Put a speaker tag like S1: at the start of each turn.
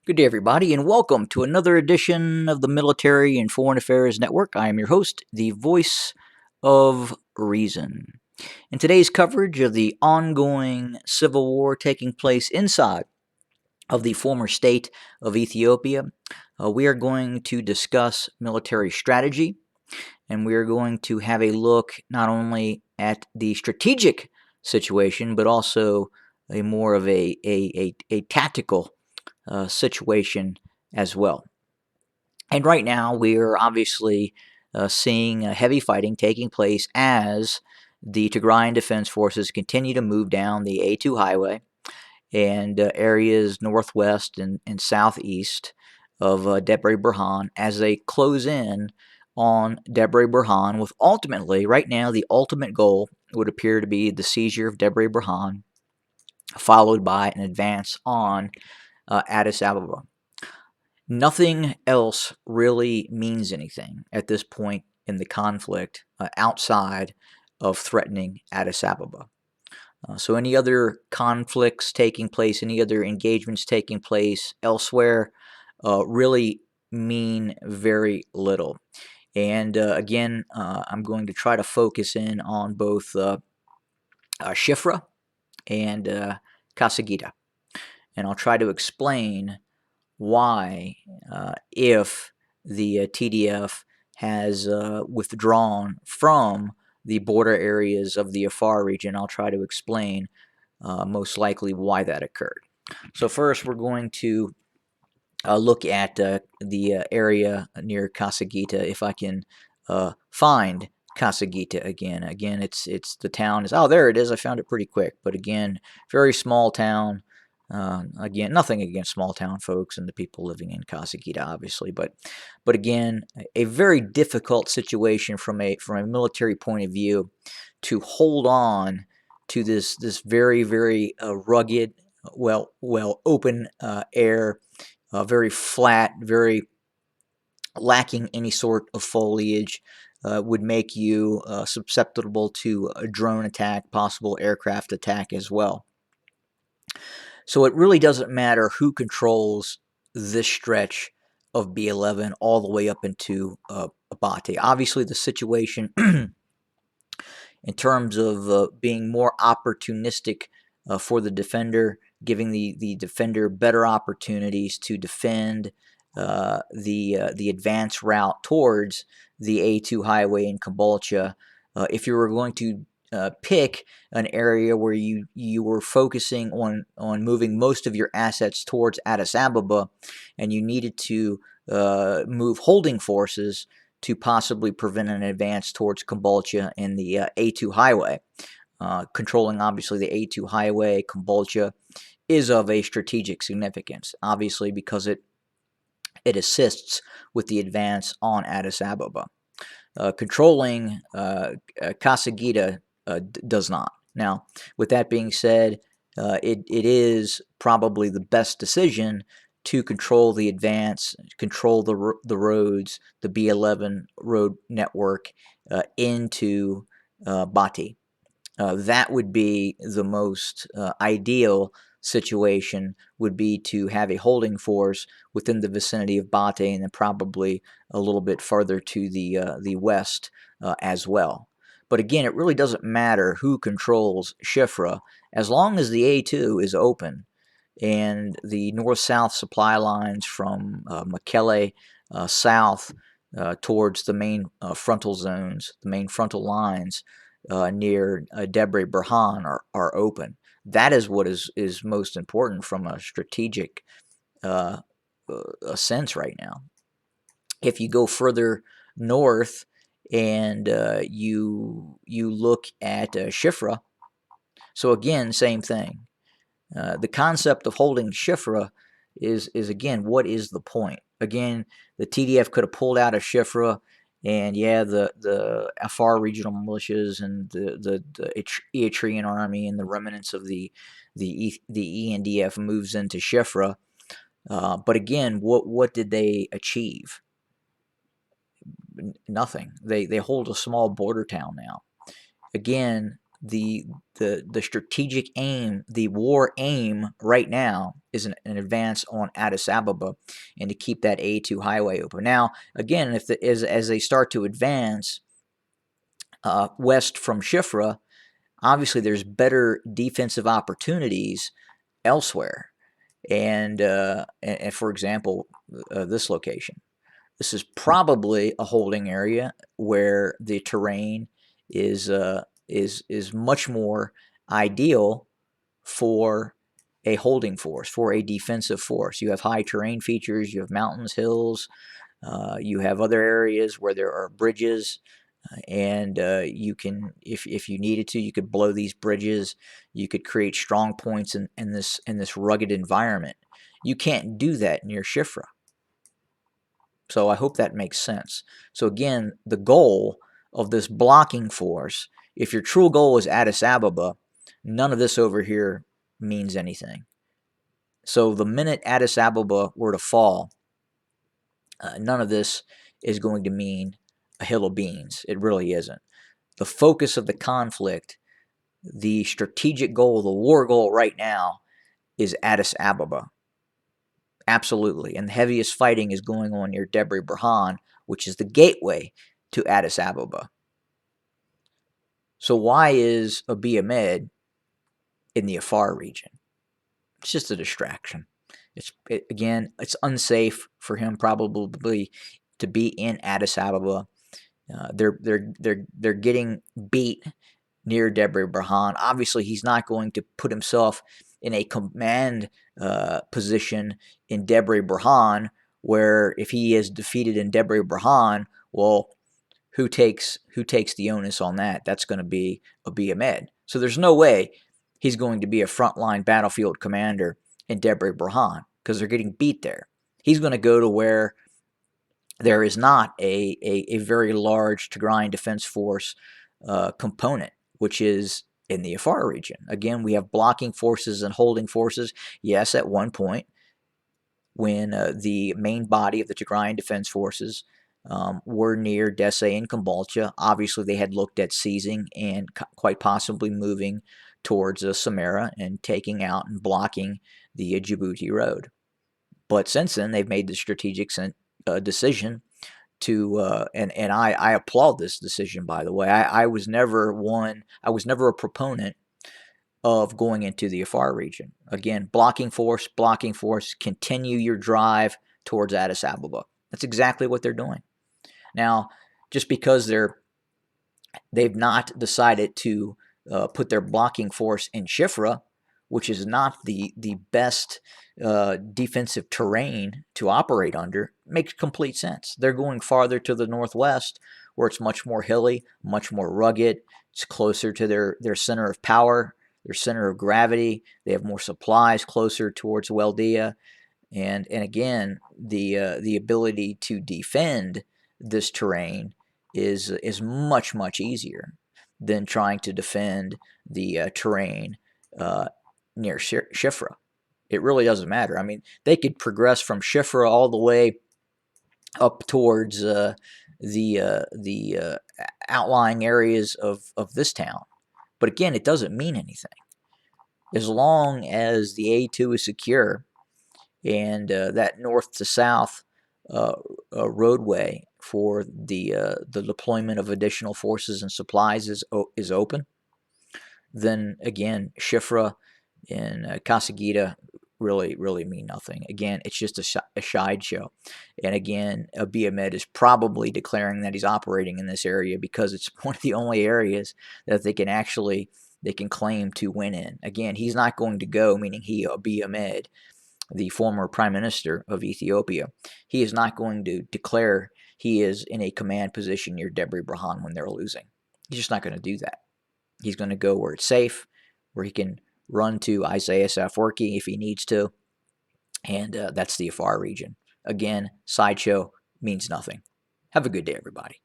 S1: Good day, everybody, and welcome to another edition of the Military and Foreign Affairs Network. I am your host, the voice of reason. In today's coverage of the ongoing civil war taking place inside of the former state of Ethiopia, we are going to discuss military strategy, and we are going to have a look not only at the strategic situation, but also a more of a tactical situation as well. And right now, we're obviously seeing heavy fighting taking place as the Tigrayan Defense Forces continue to move down the A2 highway and areas northwest and southeast of Debre Berhan as they close in on Debre Berhan, with ultimately, right now, the ultimate goal would appear to be the seizure of Debre Berhan, followed by an advance on Addis Ababa. Nothing else really means anything at this point in the conflict outside of threatening Addis Ababa. So, any other conflicts taking place, any other engagements taking place elsewhere, really mean very little. And again, I'm going to try to focus in on both Shifra and Kasagita. And I'll try to explain why, if the TDF has withdrawn from the border areas of the Afar region. I'll try to explain most likely why that occurred. So first, we're going to look at the area near Kasagita. If I can find Kasagita again. Again, it's the town is, oh, there it is. I found it pretty quick. But again, very small town. Again, nothing against small town folks and the people living in Kasagita, obviously, but again, a very difficult situation from a military point of view to hold on to this very rugged, well open air, very flat, very lacking any sort of foliage. Would make you susceptible to a drone attack, possible aircraft attack as well. So it really doesn't matter who controls this stretch of B11 all the way up into Abate. Obviously, the situation in terms of being more opportunistic for the defender, giving the defender better opportunities to defend the advance route towards the A2 highway in Cabalcha. If you were going to pick an area where you were focusing on moving most of your assets towards Addis Ababa, and you needed to move holding forces to possibly prevent an advance towards Cabalcha and the A2 highway. Controlling obviously the A2 highway, Cabalcha, is of a strategic significance, obviously because it assists with the advance on Addis Ababa. Controlling Kasagita does not. Now, with that being said, it is probably the best decision to control the advance, control the roads, the B11 road network into Bati. That would be the most ideal situation, would be to have a holding force within the vicinity of Bate and then probably a little bit further to the west as well. But again, it really doesn't matter who controls Shifra as long as the A2 is open and the north-south supply lines from Mekelle south towards the main frontal zones, the main frontal lines near Debre Berhan are open. That is what is most important from a strategic sense right now. If you go further north and you look at Shifra, so again, same thing. The concept of holding Shifra is again, what is the point? Again, the TDF could have pulled out of Shifra, and yeah, the Afar regional militias and the Eritrean army and the remnants of the ENDF moves into Shifra. But again, what did they achieve? Nothing. They hold a small border town now. Again, the the strategic aim, the war aim right now is an advance on Addis Ababa and to keep that A2 highway open. Now, again, as they start to advance west from Shifra, obviously there's better defensive opportunities elsewhere. And for example, this location. This is probably a holding area where the terrain is much more ideal for a holding force, for a defensive force. You have high terrain features, you have mountains, hills, you have other areas where there are bridges, and you can, if you needed to, you could blow these bridges. You could create strong points in this rugged environment. You can't do that near Shifra. So I hope that makes sense. So again, the goal of this blocking force, if your true goal is Addis Ababa, none of this over here means anything. So the minute Addis Ababa were to fall, none of this is going to mean a hill of beans. It really isn't. The focus of the conflict, the strategic goal, the war goal right now is Addis Ababa. Absolutely. And the heaviest fighting is going on near Debre Berhan, which is the gateway to Addis Ababa. So why is Abiy Ahmed in the Afar region? It's just a distraction. Again, it's unsafe for him probably to be in Addis Ababa. They're getting beat near Debre Berhan. Obviously, he's not going to put himself in a command position in Debre Berhan, where if he is defeated in Debre Berhan, well, who takes the onus on that? That's going to be Abiy Ahmed. So there's no way he's going to be a frontline battlefield commander in Debre Berhan because they're getting beat there. He's going to go to where there is not a very large Tigrayan Defense Force component, which is in the Afar region. Again, we have blocking forces and holding forces. Yes, at one point, when the main body of the Tigrayan Defense Forces were near Dese and Kambalcha, obviously they had looked at seizing and quite possibly moving towards Samara and taking out and blocking the Djibouti road. But since then, they've made the strategic decision to, and I applaud this decision, by the way. I was never a proponent of going into the Afar region. Again, blocking force, continue your drive towards Addis Ababa. That's exactly what they're doing. Now, just because they've not decided to put their blocking force in Shifra, which is not the best defensive terrain to operate under, makes complete sense. They're going farther to the northwest, where it's much more hilly, much more rugged. It's closer to their center of power, their center of gravity. They have more supplies closer towards Weldia, and again, the ability to defend this terrain is much easier than trying to defend the terrain near Shifra. It really doesn't matter. I mean, they could progress from Shifra all the way up towards the outlying areas of this town. But again, it doesn't mean anything. As long as the A2 is secure and that north to south roadway for the deployment of additional forces and supplies is open, then again, Shifra and Kasagita really mean nothing. Again, it's just a sideshow. And again, Abiy Ahmed is probably declaring that he's operating in this area because it's one of the only areas that they can claim to win in. Again, he's not going to go, meaning Abiy Ahmed, the former prime minister of Ethiopia, he is not going to declare he is in a command position near Debre Berhan when they're losing. He's just not going to do that. He's going to go where it's safe, where he can run to Isaias Afwerki if he needs to, and that's the Afar region. Again, sideshow means nothing. Have a good day, everybody.